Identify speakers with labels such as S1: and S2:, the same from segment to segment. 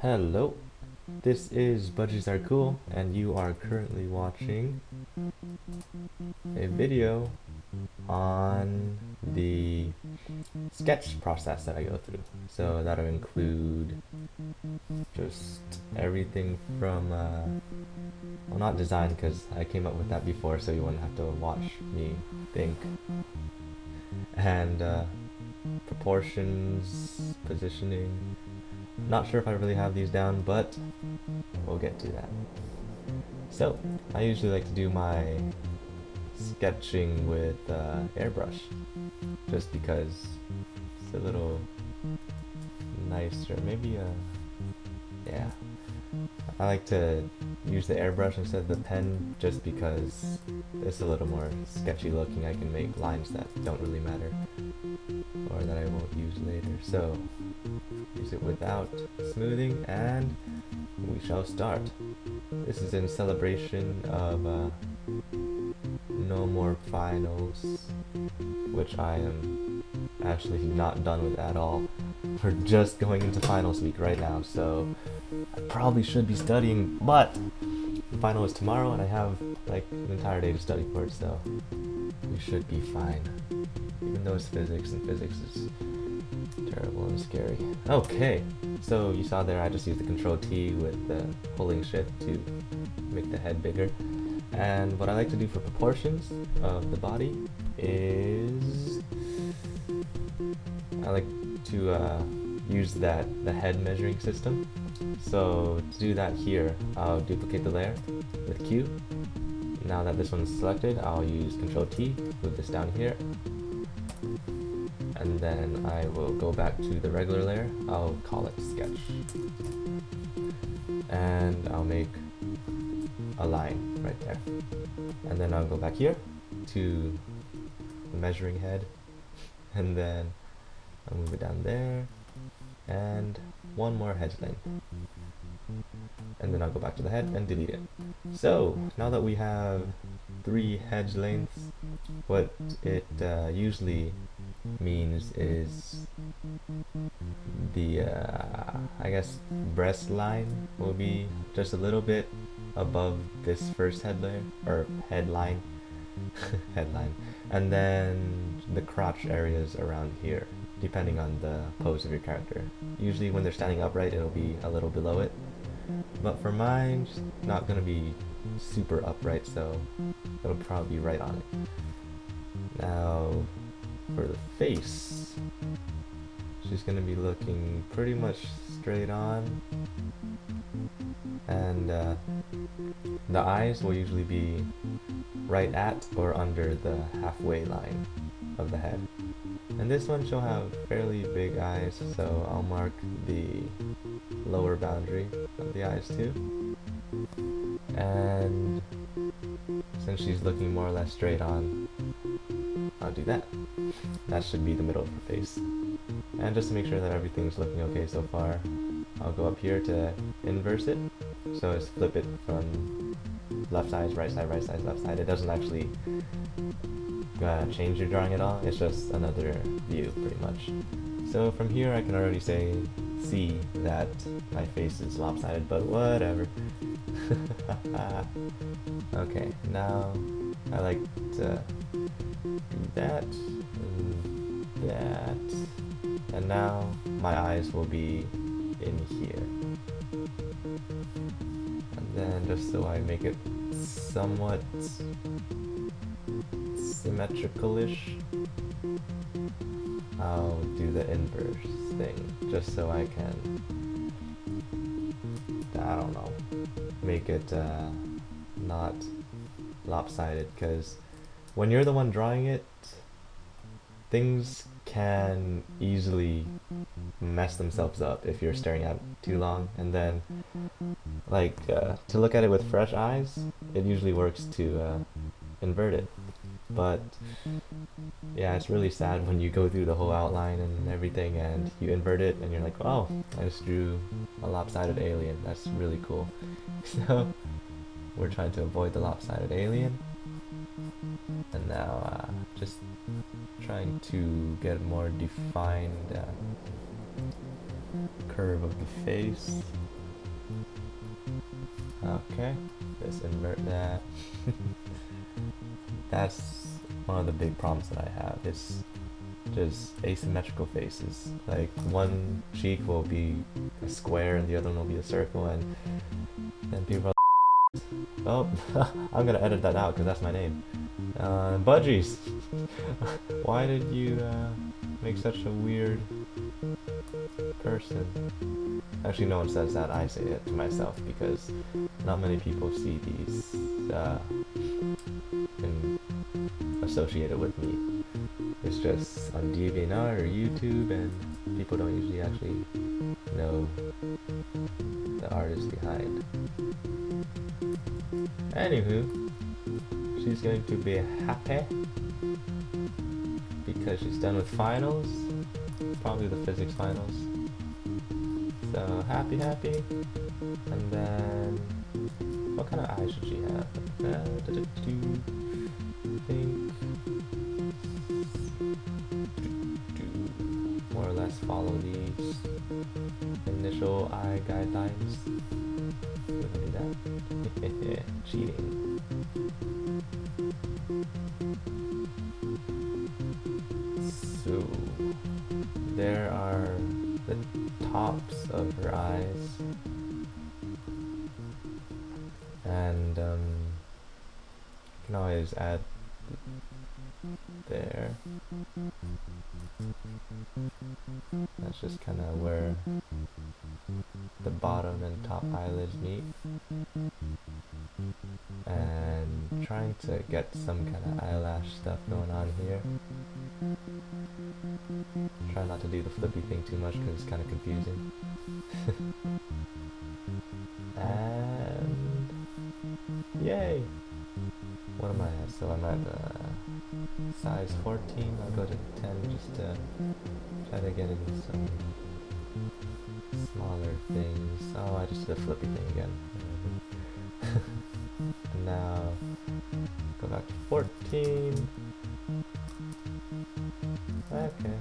S1: Hello, this is Budgies Are Cool, and you are currently watching a video on the sketch process that I go through. So that'll include just everything from, well, not design, because I came up with that before, so you wouldn't have to watch me think, and proportions, positioning. Not sure if I really have these down, but we'll get to that. So, I usually like to do my sketching with airbrush, just because it's a little nicer. Maybe, yeah. I like to use the airbrush instead of the pen, just because it's a little more sketchy looking. I can make lines that don't really matter, or that I won't use later. So, use it without smoothing, and we shall start. This is in celebration of no more finals, which I am actually not done with at all. We're just going into finals week right now, so I probably should be studying, but the final is tomorrow and I have like an entire day to study for it, so we should be fine. Even though it's physics, and physics is terrible and scary. Okay, so you saw there I just used the Control T with the pulling shift to make the head bigger. And what I like to do for proportions of the body is I like to use the head measuring system. So to do that here, I'll duplicate the layer with Q. Now that this one's selected, I'll use Control T, move this down here, and then I will go back to the regular layer. I'll call it sketch, and I'll make a line right there, and then I'll go back here to the measuring head, and then I'll move it down there, and one more hedge length, and then I'll go back to the head and delete it. So now that we have 3 hedge lengths, what it usually means is the I guess breast line will be just a little bit above this first head layer, or headline headline, and then the crotch areas around here, depending on the pose of your character. Usually when they're standing upright, it'll be a little below it, but for mine, it's not gonna be super upright, so it'll probably be right on it. Now for the face, she's gonna be looking pretty much straight on, and the eyes will usually be right at or under the halfway line of the head. And this one she'll have fairly big eyes, so I'll mark the lower boundary of the eyes too. And since she's looking more or less straight on, I'll do that. That should be the middle of her face. And just to make sure that everything's looking okay so far, I'll go up here to inverse it. So it's flip it from left side, right side, left side. It doesn't actually change your drawing at all. It's just another view, pretty much. So from here I can already see that my face is lopsided, but whatever. Okay, now I like to do that, and that, and now my eyes will be in here. And then just so I make it somewhat symmetrical-ish, I'll do the inverse thing, just so I can, I don't know, make it not lopsided, because when you're the one drawing it, things can easily mess themselves up if you're staring at it too long. And then, like, to look at it with fresh eyes, it usually works to invert it. But yeah, it's really sad when you go through the whole outline and everything and you invert it and you're like, oh, I just drew a lopsided alien. That's really cool. So we're trying to avoid the lopsided alien, and now just trying to get a more defined curve of the face. Okay, let's invert that. That's one of the big problems that I have. It's just asymmetrical faces. Like one cheek will be a square and the other one will be a circle, and then people are like, oh, I'm gonna edit that out because that's my name. Budgies! Why did you make such a weird person? Actually, no one says that. I say it to myself because not many people see these associated with me. It's just on DeviantArt or YouTube, and people don't usually actually know the artist behind. Anywho, she's going to be happy because she's done with finals, probably the physics finals. So happy, and then what kind of eyes should she have? I think more or less follow these initial eye guidelines. Wouldn't do that. Cheating. So there are the tops of her eyes, and you can always add there. That's just kind of where the bottom and top eyelids meet, and trying to get some kind of eyelash stuff going on here. Try not to do the flippy thing too much because it's kind of confusing. And yay! What am I at? So I'm at size 14. I'll go to 10 just to try to get into some smaller things. Oh, I just did a flippy thing again. And now go back to 14. Okay.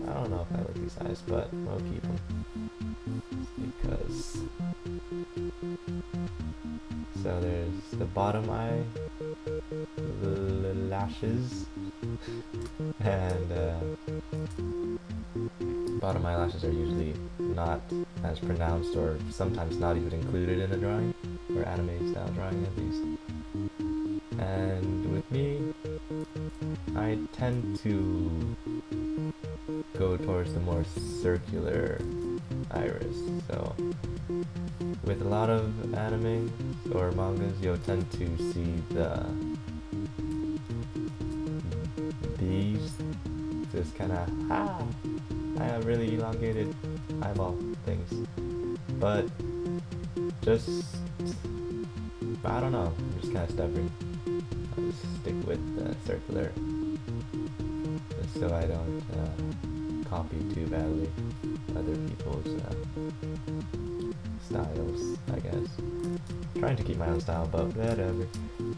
S1: I don't know if I like these eyes, but we'll keep them. Because... So there's the bottom eye, the lashes, and bottom eyelashes are usually not as pronounced, or sometimes not even included in a drawing, or anime style drawing at least. And with me, I tend to go towards the more circular iris. So with a lot of anime or mangas, you'll tend to see these just kind of I have really elongated eyeball things, but just I don't know, I'm just kind of stubborn. I'll just stick with circular, just so I don't copy too badly other people's styles, I guess. Trying to keep my own style, but whatever.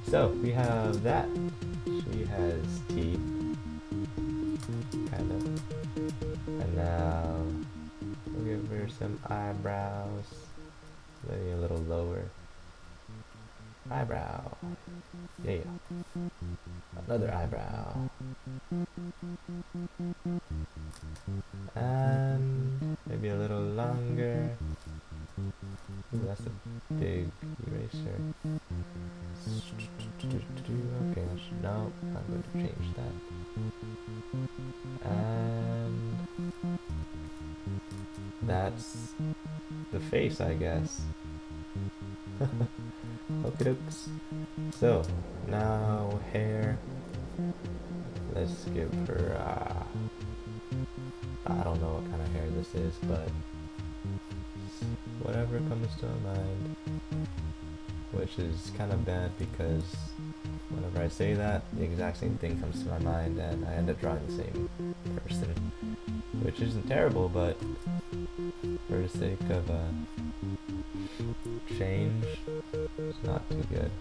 S1: So we have that. She has teeth, kind of. And now we'll give her some eyebrows, maybe a little lower. Eyebrow. Yeah. Another eyebrow. And maybe a little longer. Ooh, that's a big eraser. Okay, no, I'm going to change that. And that's the face, I guess. Okie dokes. So, now hair. Let's give her, I don't know what kind of hair this is, but whatever comes to mind. Which is kind of bad because whenever I say that, the exact same thing comes to my mind and I end up drawing the same person. Which isn't terrible, but for the sake of change, it's not too good.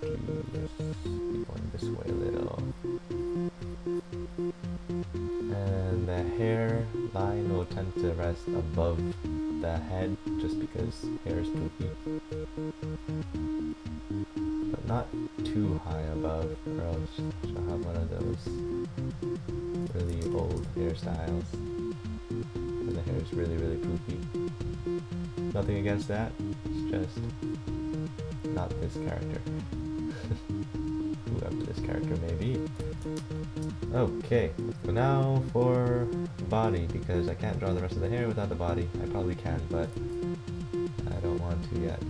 S1: Let's be going this way a little. And the hair line will tend to rest above the head just because hair is poofy. But not too high above, or else she'll have one of those really old hairstyles where the hair is really, really poofy. Nothing against that, it's just not this character. Whoever this character may be. Okay, so now for body, because I can't draw the rest of the hair without the body. I probably can, but I don't want to yet.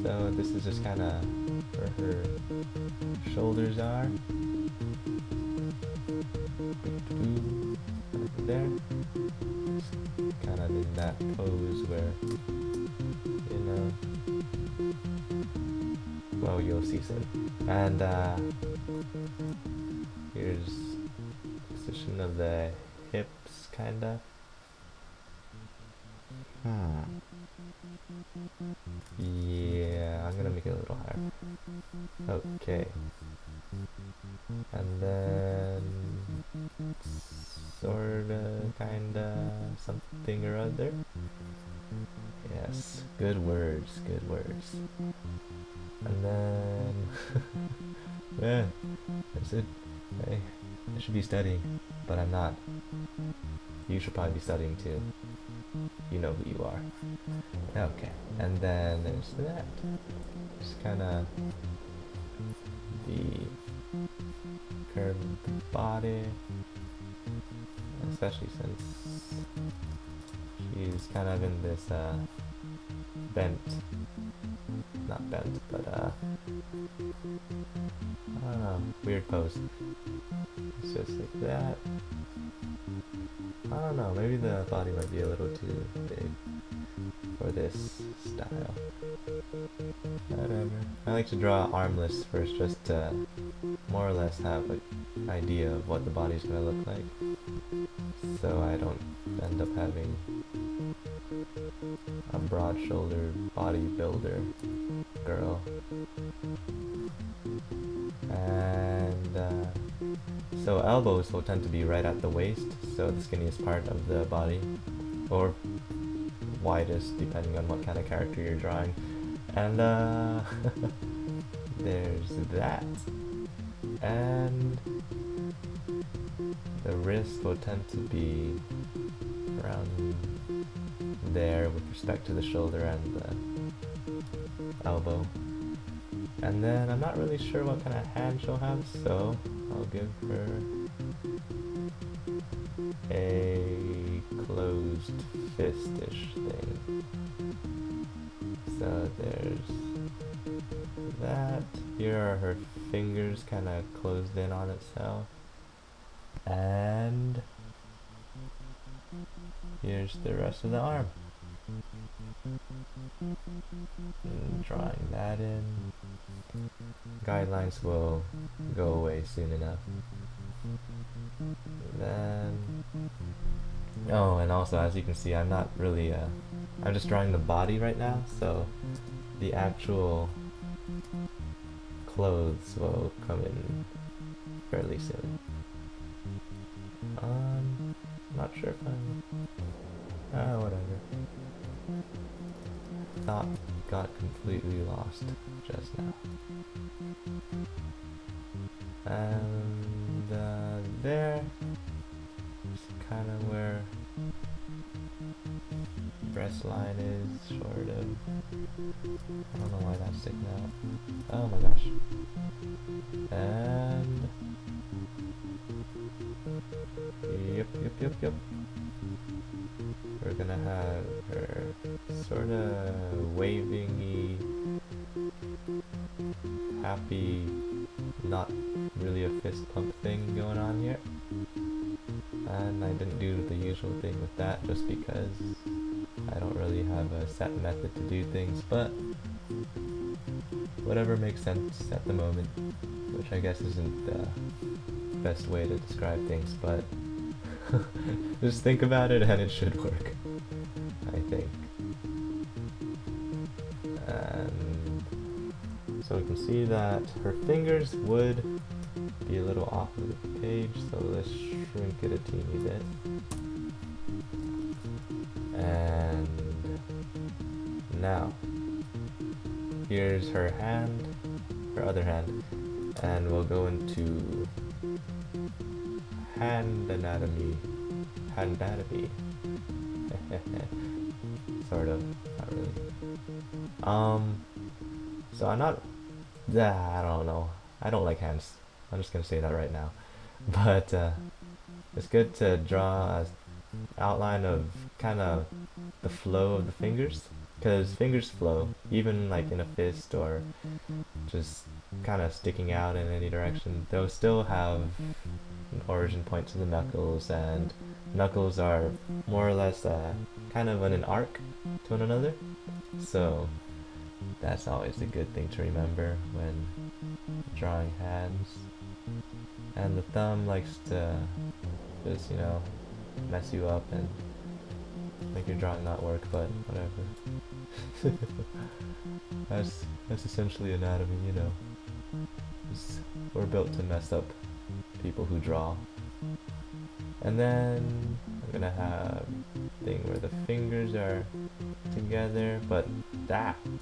S1: So this is just kind of where her shoulders are. Right there. Kind of in that pose where, you know, well, you'll see soon. And here's position of the hips, kinda. Yeah, I'm gonna make it a little higher. Okay. And then sorta, kinda, something or other. Yes, good words, good words. And then, yeah, that's it. Hey, I should be studying, but I'm not. You should probably be studying too. You know who you are. Okay, and then there's that. Just kinda the curved body, especially since she's kind of in this bent, not bent, but I don't know, weird pose. It's just like that. I don't know, maybe the body might be a little too big for this style. Whatever. I like to draw armless first just to more or less have an idea of what the body's gonna look like, so I don't end up having a broad-shouldered bodybuilder girl. And so elbows will tend to be right at the waist, so the skinniest part of the body, or widest depending on what kind of character you're drawing. And there's that. And the wrist will tend to be around there with respect to the shoulder and the elbow. And then I'm not really sure what kind of hand she'll have, so I'll give her a closed fist-ish thing. So there's that. Here are her fingers kind of closed in on itself. And here's the rest of the arm. And drawing that in. Guidelines will go away soon enough. Then, oh, and also as you can see, I'm not really, I'm just drawing the body right now, so the actual clothes will come in fairly soon. Not sure if I'm, whatever. Thought got completely lost just now. And there is kind of where breast line is, sort of. I don't know why that's sticking out. Oh my gosh. And yep. We're gonna have her sort of waving-y, happy, not really a fist pump thing going on here. And I didn't do the usual thing with that just because I don't really have a set method to do things, but whatever makes sense at the moment, which I guess isn't the best way to describe things, but just think about it and it should work, I think. And so we can see that her fingers would be a little off of the page, so let's shrink it a teeny bit. Now, here's her hand, her other hand, and we'll go into hand anatomy. Hand anatomy. Sort of, not really. So I'm not, I don't know. I don't like hands. I'm just gonna say that right now. But it's good to draw an outline of kind of the flow of the fingers, because fingers flow, even like in a fist or just kind of sticking out in any direction. They'll still have an origin point to the knuckles, and knuckles are more or less kind of in an arc to one another. So that's always a good thing to remember when drawing hands. And the thumb likes to just, you know, mess you up and make your drawing not work, but whatever. That's essentially anatomy, you know. We're built to mess up people who draw. And then I'm gonna have a thing where the fingers are together, but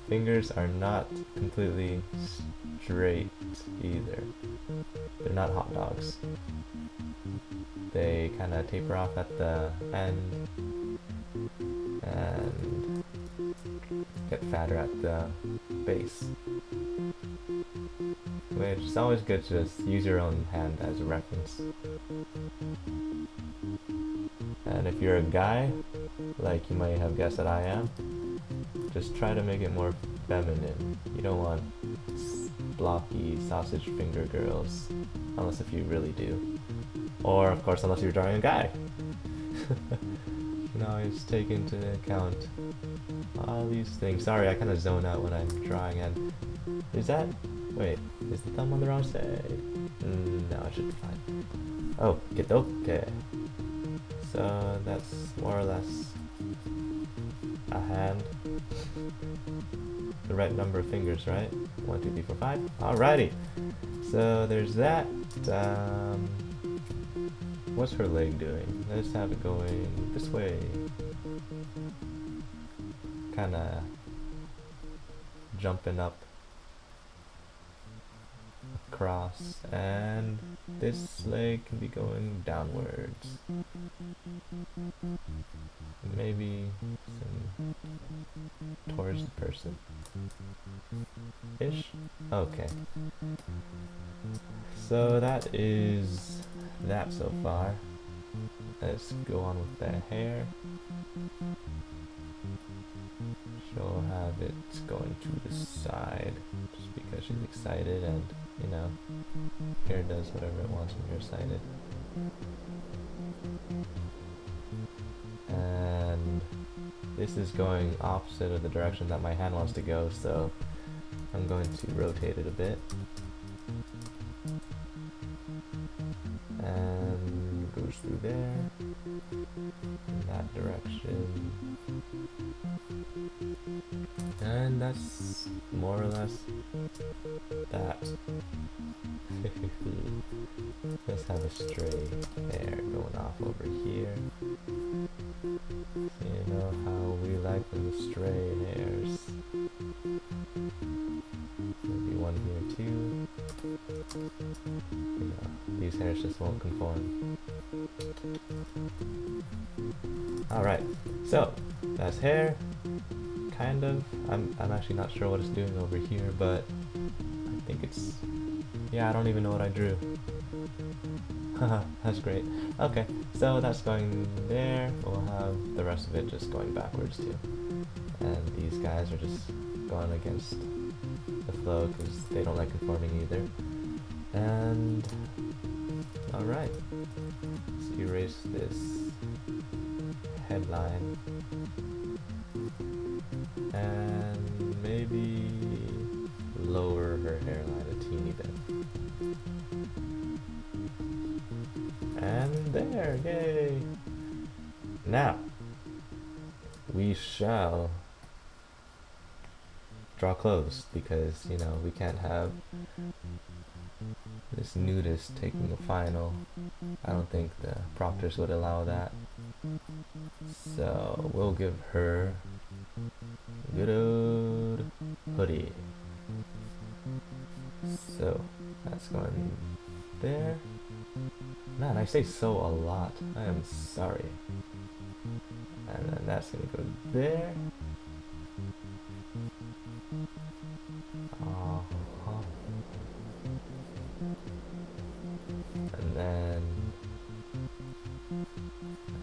S1: fingers are not completely straight either. They're not hot dogs. They kind of taper off at the end and get fatter at the base. Which is always good to just use your own hand as a reference. And if you're a guy, like you might have guessed that I am, just try to make it more feminine. You don't want blocky sausage finger girls, unless if you really do. Or of course unless you're drawing a guy. You can always take into account all these things. Sorry, I kind of zone out when I'm drawing. And is that, wait, is the thumb on the wrong side? No, it should be fine. Oh, get okay. So that's more or less a hand. The right number of fingers, right? 1, 2, 3, 4, 5. Alrighty. So there's that. What's her leg doing? Let's have it going this way. Kinda jumping up across, and this leg can be going downwards. Maybe some towards the person. Ish? Okay. So that is that so far. Let's go on with the hair. She'll have it going to the side just because she's excited, and you know, hair does whatever it wants when you're excited. And this is going opposite of the direction that my hand wants to go, so I'm going to rotate it a bit. And it goes through there, in that direction. And that's more or less that. Let's have a stray hair going off over here. So you know how we like the stray hairs. Maybe one here too. You know, these hairs just won't conform. Alright, so that's hair. Kind of. I'm actually not sure what it's doing over here, but I think it's, yeah, I don't even know what I drew. Haha, that's great. Okay, so that's going there. We'll have the rest of it just going backwards too. And these guys are just going against the flow because they don't like conforming either. And alright, let's erase this headline. And maybe lower her hairline a teeny bit. And there, yay! Now, we shall draw clothes, because, you know, we can't have this nudist taking a final. I don't think the proctors would allow that. So, we'll give her Good old hoodie. So that's going there. Man, I say so a lot. I am sorry. And then that's gonna go there. And then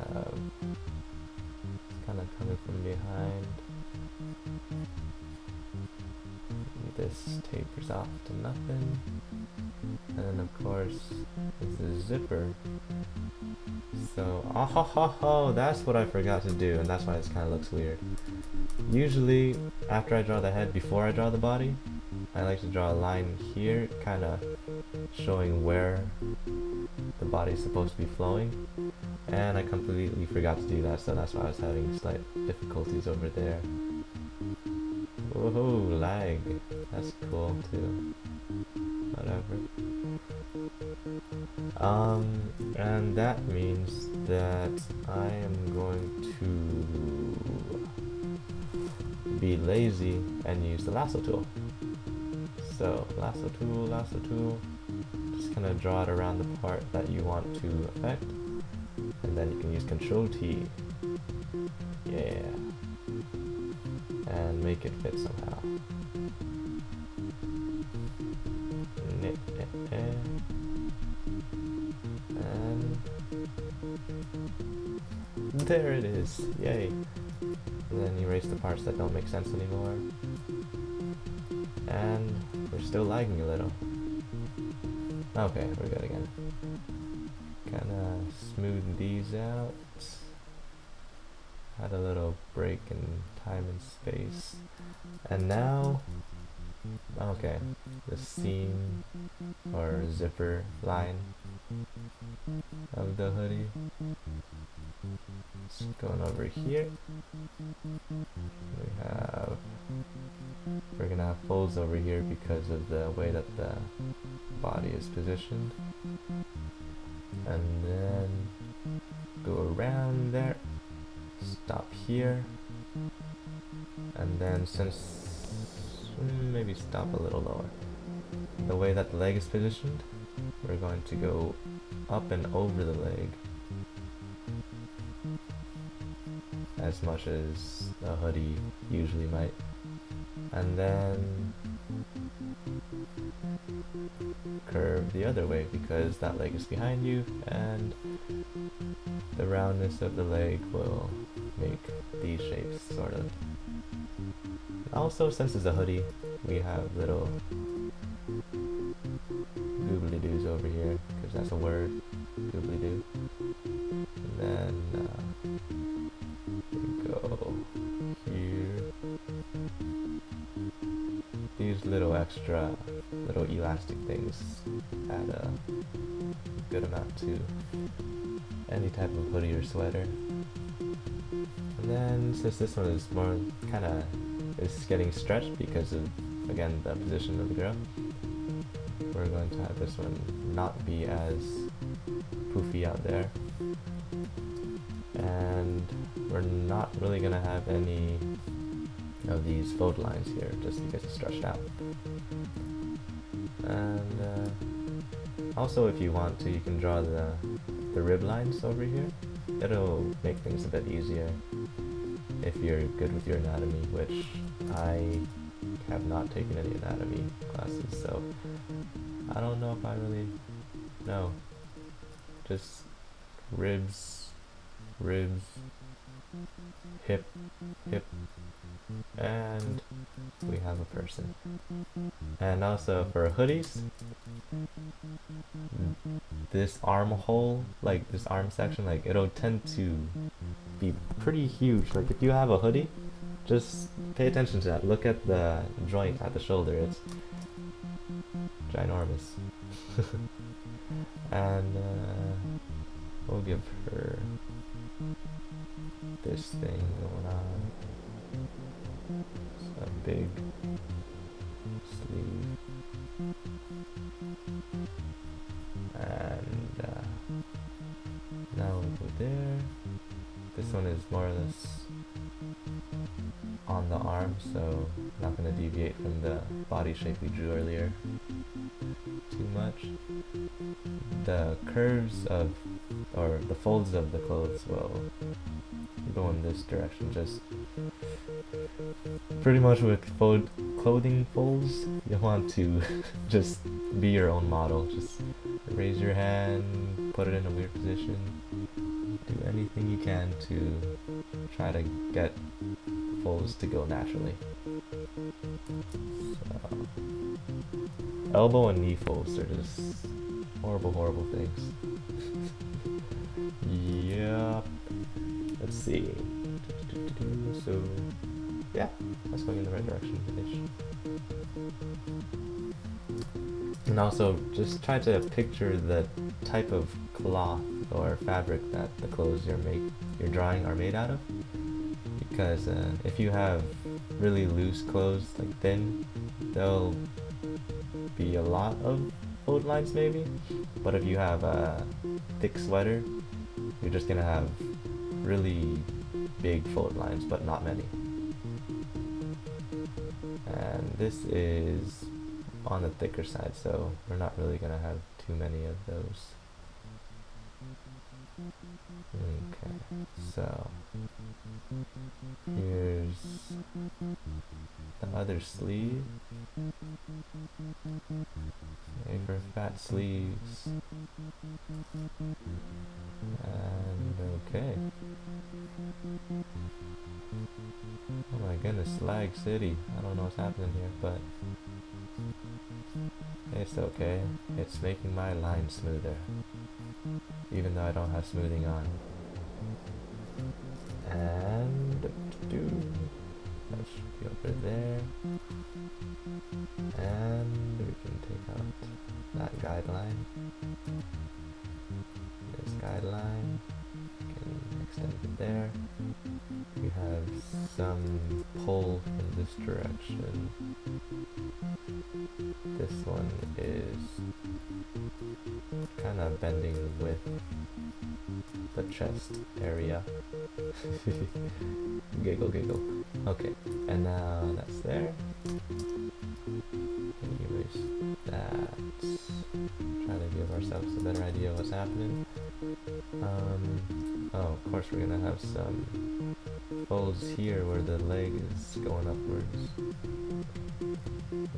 S1: it's kind of coming from behind. This tapers off to nothing. And then of course is the zipper. So, oh, that's what I forgot to do, and that's why this kind of looks weird. Usually, after I draw the head, before I draw the body, I like to draw a line here, kind of showing where the body is supposed to be flowing. And I completely forgot to do that, so that's why I was having slight difficulties over there. Whoa, lag. That's cool too. Whatever. And that means that I am going to be lazy and use the lasso tool. So, lasso tool, just kind of draw it around the part that you want to affect, and then you can use Control T. Yeah. And make it fit somehow. And there it is. Yay. And then erase the parts that don't make sense anymore. And we're still lagging a little. Okay, we're good again. Kinda smooth these out. Had a little break in time and space. And now, okay, the seam or zipper line of the hoodie. It's going over here. We're gonna have folds over here because of the way that the body is positioned. And then go around there. Stop here, and then maybe stop a little lower. The way that the leg is positioned, we're going to go up and over the leg as much as a hoodie usually might, and then curve the other way because that leg is behind you, and the roundness of the leg will make these shapes, sort of. Also, since it's a hoodie, we have little goobly-doos over here, because that's a word, goobly-doo. And then we go here. These little extra, little elastic things add a good amount to any type of hoodie or sweater. And then since this one is more is getting stretched because of, again, the position of the girl, we're going to have this one not be as poofy out there. And we're not really going to have any of these fold lines here just because it's stretched out. And also, if you want to, you can draw the rib lines over here. It'll make things a bit easier if you're good with your anatomy, which I have not taken any anatomy classes, so I don't know if I really know. Just ribs, hip, and we have a person. And also for hoodies, this armhole, like this arm section, like it'll tend to be pretty huge. Like if you have a hoodie, just pay attention to that. Look at the joint at the shoulder, it's ginormous. And we'll give her this thing going on. It's a big sleeve. And now we'll go there. This one is more or less on the arm, so not going to deviate from the body shape we drew earlier too much. The curves of, or the folds of the clothes will go in this direction. Just pretty much with clothing folds, you want to just be your own model. Just raise your hand, put it in a weird position, do anything you can to try to get folds to go naturally. So, elbow and knee folds are just horrible, horrible things. Yep. Let's see. So, yeah, that's going in the right direction. And also, just try to picture the type of cloth or fabric that the clothes you're drawing are made out of. Because if you have really loose clothes, like thin, there'll be a lot of fold lines maybe. But if you have a thick sweater, you're just gonna have really big fold lines, but not many. And this is on the thicker side, so we're not really gonna have too many of those. Okay, so here's the other sleeve. Okay, for fat sleeves. And okay. Oh my goodness, lag city. I don't know what's happening here, but it's okay. It's making my line smoother, even though I don't have smoothing on. And that should be over there. And we can take out that guideline. This guideline, we can extend it there. We have some pull in this direction. This one is kind of bending with the chest area. Giggle, giggle. Okay, and now that's there. Erase that. Try to give ourselves a better idea of what's happening. Oh, of course we're gonna have some folds here where the leg is going upwards.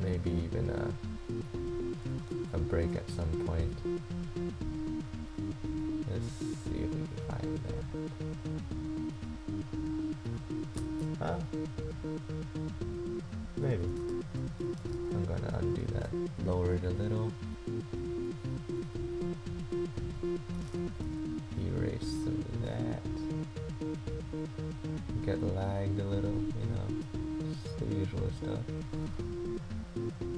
S1: Maybe even a break at some point. Let's see if we can find that. Huh? Maybe. I'm gonna undo that. Lower it a little. Erase some of that. Get lagged a little, you know, just the usual stuff.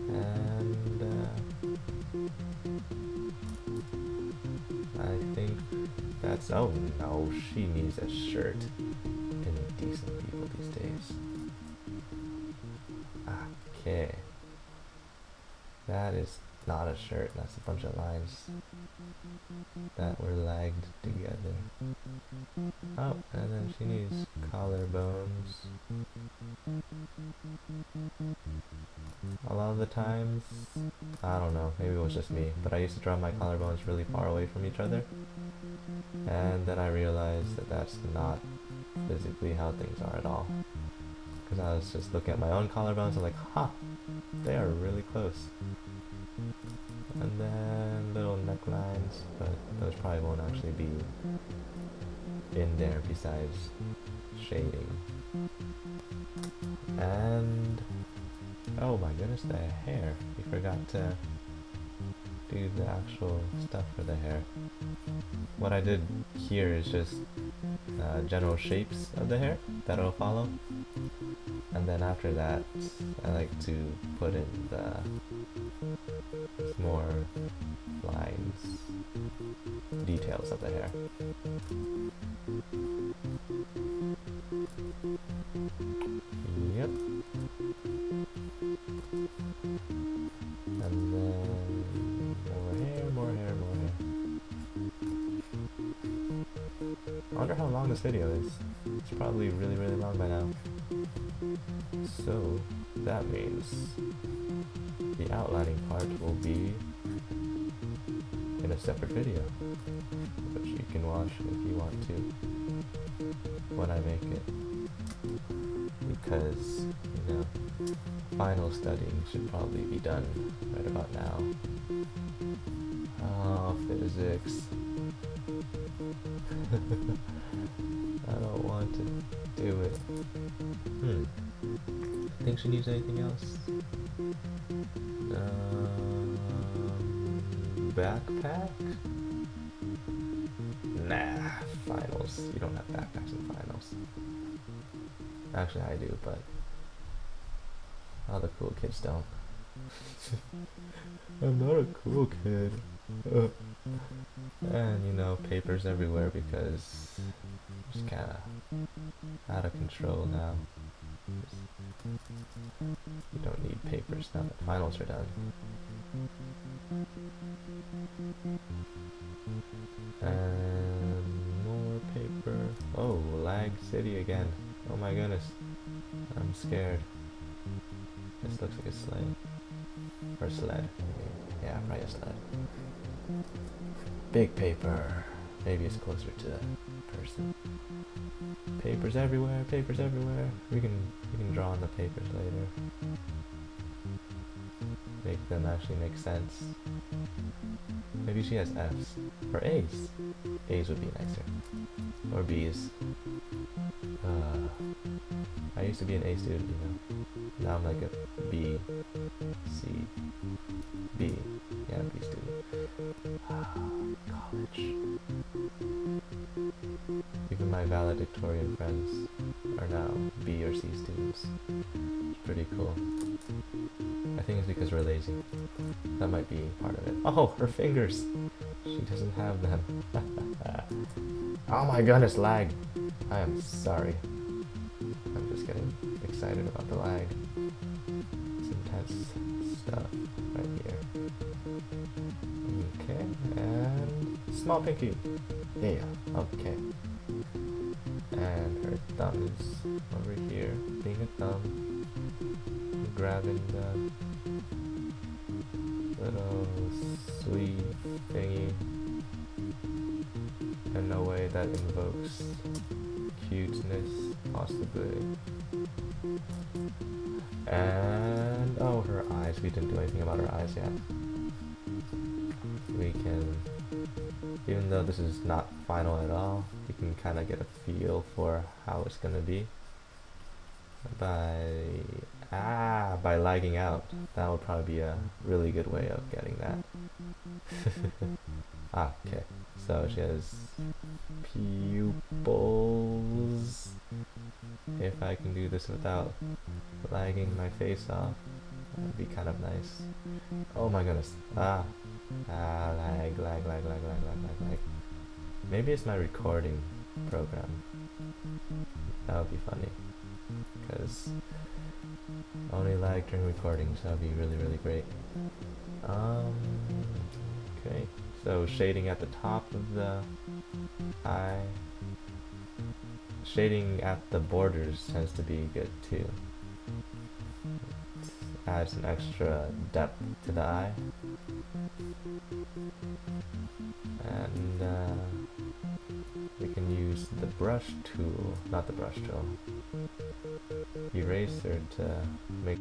S1: And I think that's, oh no, she needs a shirt. Indecent people these days. Okay. That is not a shirt, that's a bunch of lines that were lagged together. Oh, and then she needs collarbones. A lot of the times, I don't know, maybe it was just me, but I used to draw my collarbones really far away from each other. And then I realized that that's not physically how things are at all. Because I was just looking at my own collarbones and like, ha, they are really close. And then little necklines, but those probably won't actually be in there besides shading. And oh my goodness, the hair. We forgot to do the actual stuff for the hair. What I did here is just general shapes of the hair that it'll follow. And then after that, I like to put in the more lines, details of the hair. Yep. And then more hair, more hair, more hair. I wonder how long this video is. It's probably really, really long by now. So that means the outlining part will be in a separate video, which you can watch if you want to when I make it, because, you know, final studying should probably be done right about now. Oh, physics. I don't want to do it. Think she needs anything else? Backpack? Nah, finals. You don't have backpacks in finals. Actually, I do, but all the cool kids don't. I'm not a cool kid. And, you know, papers everywhere because it's kinda out of control now. You don't need papers now that finals are done. And more paper. Oh, lag city again. Oh my goodness. I'm scared. This looks like a sled. Or sled. Yeah, probably a sled. Big paper. Maybe it's closer to the person. Papers everywhere, papers everywhere. We can draw on the papers later. Make them actually make sense. Maybe she has F's. Or A's. A's would be nicer. Or B's. I used to be an A student, you know. Now I'm like a B, C, B. Yeah, B student. College. Even my valedictorian friends are now B or C students. It's pretty cool. I think it's because we're lazy. That might be part of it. Oh, her fingers! She doesn't have them. Oh my goodness, lag! I am sorry. I'm just getting excited about the lag. It's intense stuff right here. Okay, and small pinky. Yeah, okay. And her thumb is over here, being a thumb, grabbing the little sleeve thingy in a way that invokes cuteness, possibly. And oh, her eyes. We didn't do anything about her eyes yet. We can, even though this is not final at all, you can kind of get a feel for how it's gonna be by lagging out. That would probably be a really good way of getting that. Okay, so she has pupils. If I can do this without lagging my face off, that would be kind of nice. Oh my goodness. Lag. Maybe it's my recording program. That would be funny, because only lag during recording, so that would be really, really great. Okay, so shading at the top of the eye. Shading at the borders tends to be good too. It adds an extra depth to the eye. And we can use the brush tool, not the brush tool, eraser to make